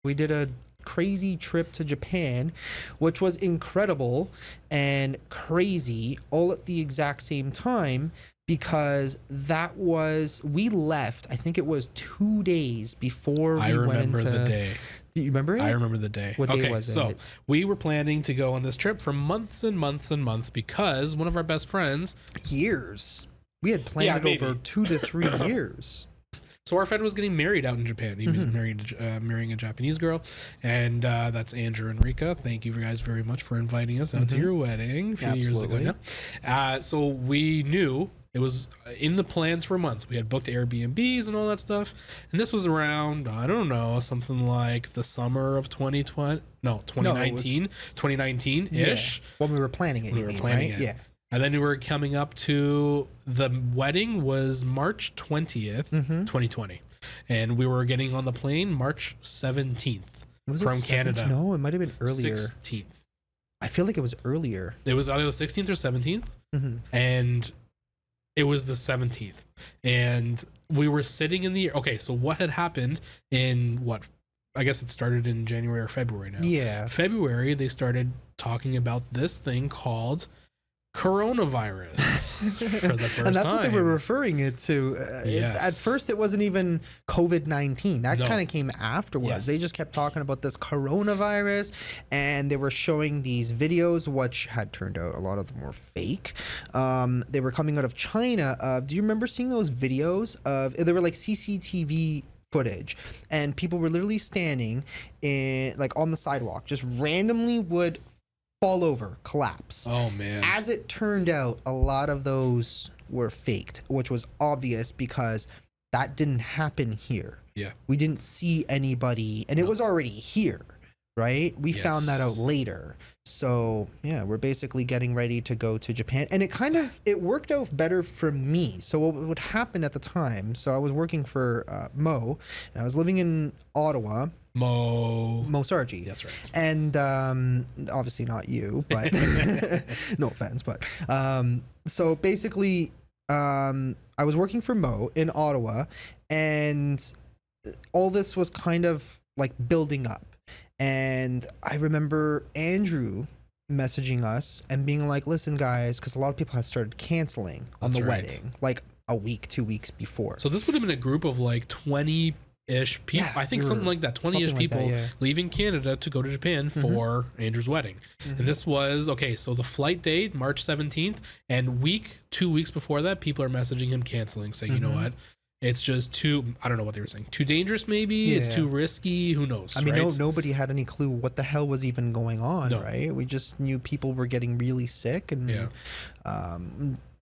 We did a crazy trip to Japan, which was incredible and crazy all at the exact same time because we left, I think it was 2 days before I we went remember into the day. Do you remember it? I remember the day. What day was it? So we were planning to go on this trip for months and months and months because one of our best friends. Years. We had planned it over 2 to 3 years. So our friend was getting married out in Japan. He was marrying a Japanese girl, and that's Andrew and Rika. Thank you guys very much for inviting us out to your wedding a few years ago now. So we knew it was in the plans for months. We had booked Airbnbs and all that stuff, and this was around, I don't know, something like the summer of 2020. No, 2019, 2019-ish. Yeah. When we were planning it. We were planning it. Yeah. And then we were coming up to the wedding was March 20th, 2020. And we were getting on the plane March 17th from Canada. No, it might have been earlier. 16th. I feel like it was earlier. It was either the 16th or 17th. And it was the 17th. And we were sitting in the... Okay, so what had happened in what... I guess it started in January or February now. Yeah. February, they started talking about this thing called... coronavirus for the first time. And that's what they were referring it to. Yes. At first, it wasn't even COVID-19. That kind of came afterwards. Yes. They just kept talking about this coronavirus, and they were showing these videos, which had turned out a lot of them were fake. They were coming out of China. Do you remember seeing those videos of? They were like CCTV footage, and people were literally standing in like on the sidewalk, just randomly would fall over, collapse. Oh man. As it turned out, a lot of those were faked, which was obvious because that didn't happen here. Yeah. We didn't see anybody, and it was already here, right? We found that out later. So yeah, we're basically getting ready to go to Japan, and it worked out better for me. So what would happen at the time, so I was working for Mo, and I was living in Ottawa. Mo Sargi. That's right. And obviously not you, but no offense, but so basically I was working for Mo in Ottawa, and all this was kind of like building up. And I remember Andrew messaging us and being like, listen guys, because a lot of people had started canceling on the wedding like a week, 2 weeks before. So this would have been a group of like 20-ish people. Yeah, I think something like that, 20-ish people leaving Canada to go to Japan for Andrew's wedding. And this was, okay, so the flight date, March 17th, and 2 weeks before that, people are messaging him canceling, saying, you know what? It's just too, I don't know what they were saying, too dangerous maybe? Yeah. It's too risky? Who knows? I mean, nobody had any clue what the hell was even going on, right? We just knew people were getting really sick, and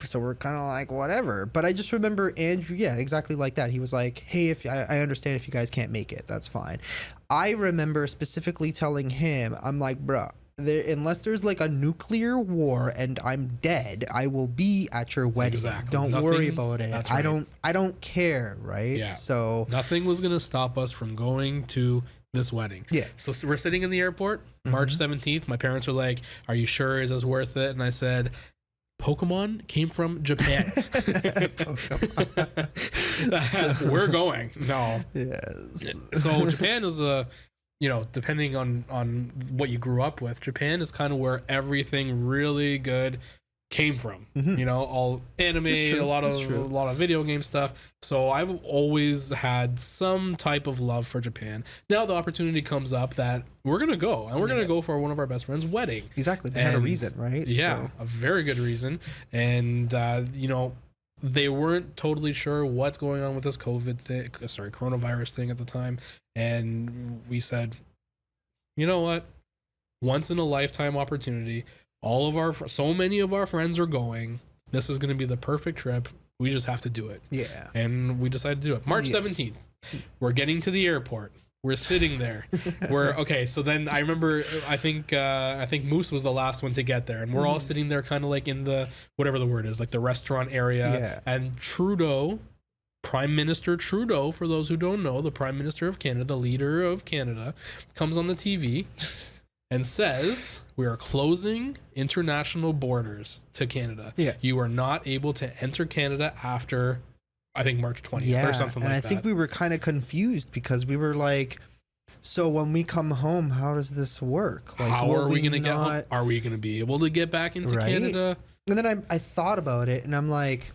so we're kind of like, whatever. But I just remember Andrew, exactly like that. He was like, hey, if I understand if you guys can't make it, that's fine. I remember specifically telling him, I'm like, bruh, unless there's like a nuclear war and I'm dead, I will be at your wedding. Exactly. Don't worry about it. Right. I don't care, right? Yeah. So nothing was gonna stop us from going to this wedding. Yeah. So we're sitting in the airport, March 17th. My parents were like, are you sure? Is this worth it? And I said, Pokemon came from Japan. We're going. No. Yes. So Japan is depending on what you grew up with, Japan is kind of where everything really good came from. All anime, a lot of video game stuff. So I've always had some type of love for Japan. Now the opportunity comes up that we're gonna go, and we're gonna go for one of our best friends' wedding. Exactly. They had a reason, right? Yeah, a very good reason. And they weren't totally sure what's going on with this coronavirus thing at the time. And we said, you know what? Once in a lifetime opportunity. So many of our friends are going. This is going to be the perfect trip. We just have to do it. Yeah. And we decided to do it. March 17th. We're getting to the airport. We're sitting there. So then I remember, I think Moose was the last one to get there, and we're all sitting there kind of like in the, whatever the word is, like the restaurant area. Yeah. And Prime Minister Trudeau, for those who don't know, the Prime Minister of Canada, the leader of Canada, comes on the TV and says, we are closing international borders to Canada. Yeah. You are not able to enter Canada after, I think, March 20th or something like that. And I think we were kind of confused because we were like, So when we come home, how does this work? Like, how are we going to get home? Are we going to be able to get back into Canada? And then I thought about it, and I'm like,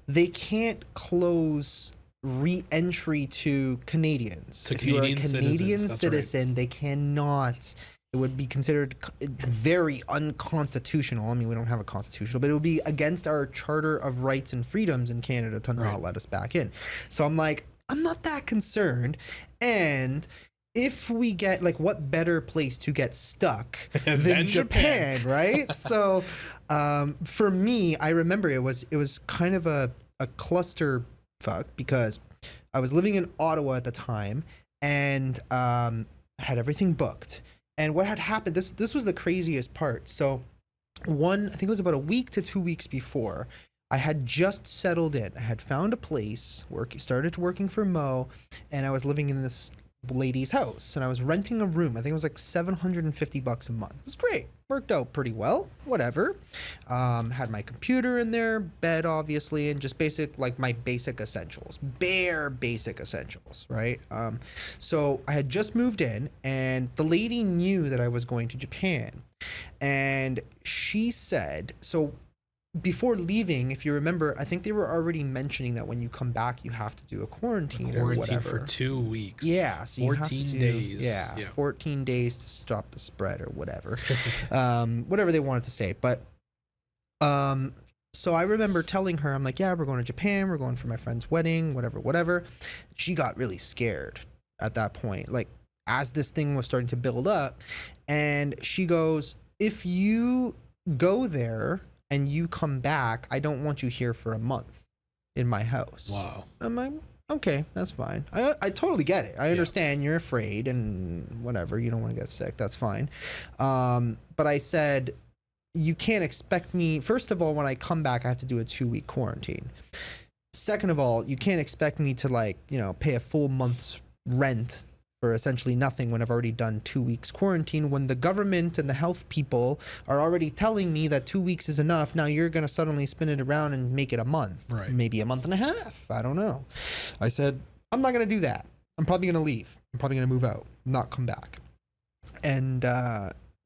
they can't close re-entry to Canadians. If you're a Canadian citizen, they cannot. It would be considered very unconstitutional. I mean, we don't have a constitutional, but it would be against our Charter of Rights and Freedoms in Canada to not let us back in. So I'm like, I'm not that concerned. And if we get, like, what better place to get stuck than Japan, right? So for me, I remember it was kind of a cluster fuck, because I was living in Ottawa at the time and had everything booked. And what had happened, this was the craziest part. So I think it was about a week to 2 weeks before, I had just settled in. I had found a place, started working for Mo, and I was living in this lady's house, and I was renting a room. I think it was like $750 a month. It was great. Worked out pretty well. Whatever. Had my computer in there, bed obviously, and just my basic essentials. Bare basic essentials, right? So I had just moved in, and the lady knew that I was going to Japan. And she said, so before leaving, if you remember, I think they were already mentioning that when you come back, you have to do a quarantine or whatever. For 2 weeks. Yeah. So 14 days. Yeah, 14 days to stop the spread or whatever. Whatever they wanted to say. But so I remember telling her, I'm like, yeah, we're going to Japan. We're going for my friend's wedding, whatever. She got really scared at that point. Like, as this thing was starting to build up. And she goes, if you go there and you come back, I don't want you here for a month in my house. Wow. I'm like, okay, that's fine. I totally get it. I understand you're afraid and whatever. You don't want to get sick. That's fine. But I said, you can't expect me. First of all, when I come back, I have to do a 2-week quarantine. Second of all, you can't expect me to pay a full month's rent for essentially nothing when I've already done 2 weeks quarantine, when the government and the health people are already telling me that 2 weeks is enough. Now you're going to suddenly spin it around and make it a month, right? Maybe a month and a half. I don't know. I said, I'm not going to do that. I'm probably going to leave. I'm probably going to move out, not come back. And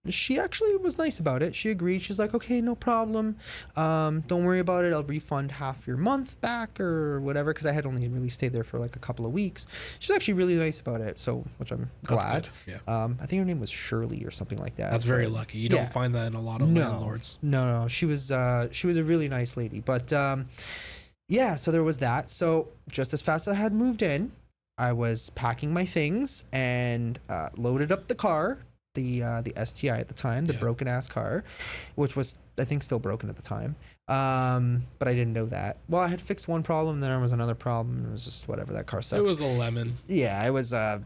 she actually was nice about it. She agreed. She's like, okay, no problem. Don't worry about it. I'll refund half your month back or whatever, because I had only really stayed there for like a couple of weeks. She's actually really nice about it, so which I'm glad. Yeah. I think her name was Shirley or something like that. That's very lucky. You don't find that in a lot of landlords. No. She was a really nice lady. But yeah, so there was that. So just as fast as I had moved in, I was packing my things and loaded up the car. The STI at the time, the broken ass car, which was, I think, still broken at the time. But I didn't know that. Well, I had fixed one problem, then there was another problem. It was just whatever, that car sucked. It was a lemon. Yeah, it was a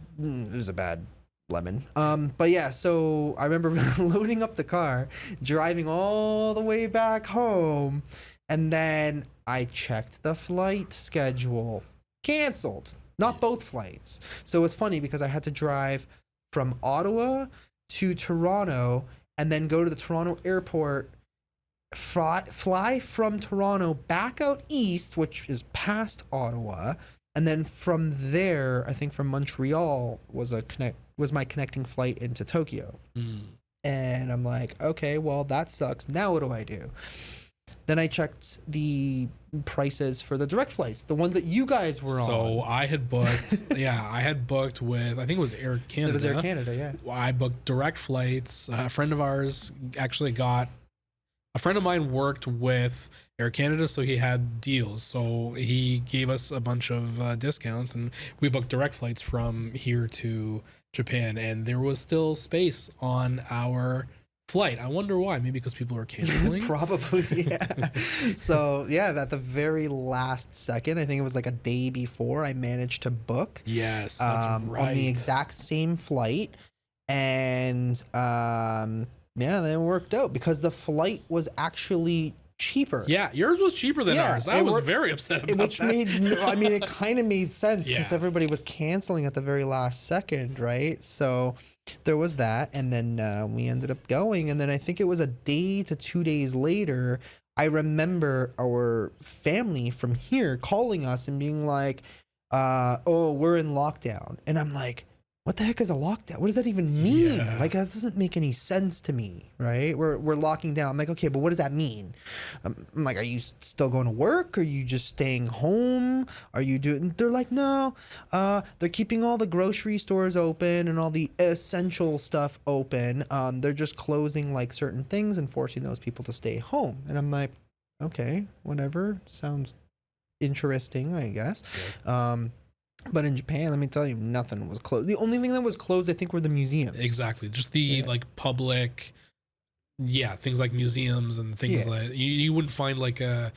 bad lemon. But yeah, so I remember loading up the car, driving all the way back home, and then I checked the flight schedule. Canceled. Not both flights. So it was funny because I had to drive from Ottawa to Toronto and then go to the Toronto airport, fly from Toronto back out east, which is past Ottawa, and then from there, I think from Montreal was my connecting flight into Tokyo. And I'm like, okay, well, that sucks. Now what do I do? Then I checked the prices for the direct flights, the ones that you guys were on. So I had booked, with, I think it was Air Canada. It was Air Canada, yeah. I booked direct flights. A friend of ours a friend of mine worked with Air Canada, so he had deals. So he gave us a bunch of discounts, and we booked direct flights from here to Japan, and there was still space on our flight. I wonder why. Maybe because people are canceling. Probably, yeah. So yeah, at the very last second, I think it was like a day before, I managed to book. Yes, that's right. On the exact same flight, and yeah, then it worked out because the flight was actually cheaper. Yeah, yours was cheaper than ours. I was very upset about that. It kind of made sense because Yeah. everybody was canceling at the very last second, right? So there was that, and then we ended up going, and then I think it was a day to 2 days later, I remember our family from here calling us and being like, oh, we're in lockdown. And I'm like, what the heck is a lockdown? What does that even mean? Yeah. Like, that doesn't make any sense to me, right? We're locking down. I'm like, okay, but what does that mean? I'm like, are you still going to work? Are you just staying home? Are you doing? They're like, no, they're keeping all the grocery stores open and all the essential stuff open. They're just closing like certain things and forcing those people to stay home. And I'm like, okay, whatever. Sounds interesting, I guess. Yeah. But in Japan, let me tell you, nothing was closed. The only thing that was closed, I think, were the museums. Exactly. Just the like public, things like museums and things like you wouldn't find like a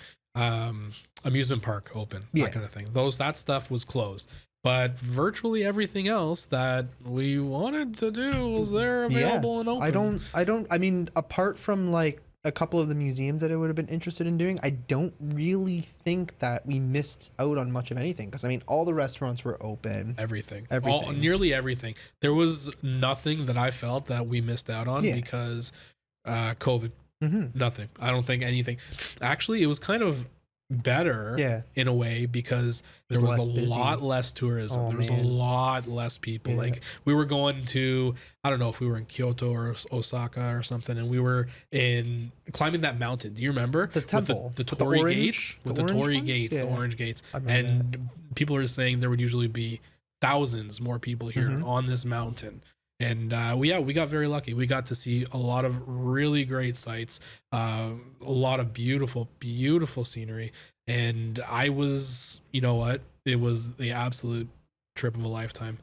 amusement park open, that kind of thing. That stuff was closed. But virtually everything else that we wanted to do was there, available and open. I mean, apart from like a couple of the museums that I would have been interested in doing, I don't really think that we missed out on much of anything. Because I mean, all the restaurants were open. Everything. Nearly everything. There was nothing that I felt that we missed out on because COVID. Mm-hmm. Nothing. I don't think anything. Actually, it was kind of better in a way because there was a lot less tourism. There was a lot less people. Like we were going to, I don't know if we were in Kyoto or Osaka or something, and we were climbing that mountain. Do you remember the temple, with the Torii gates, the orange gates, and people are saying there would usually be thousands more people here on this mountain. And we got very lucky. We got to see a lot of really great sights, a lot of beautiful, beautiful scenery. And I was, you know what? It was the absolute trip of a lifetime.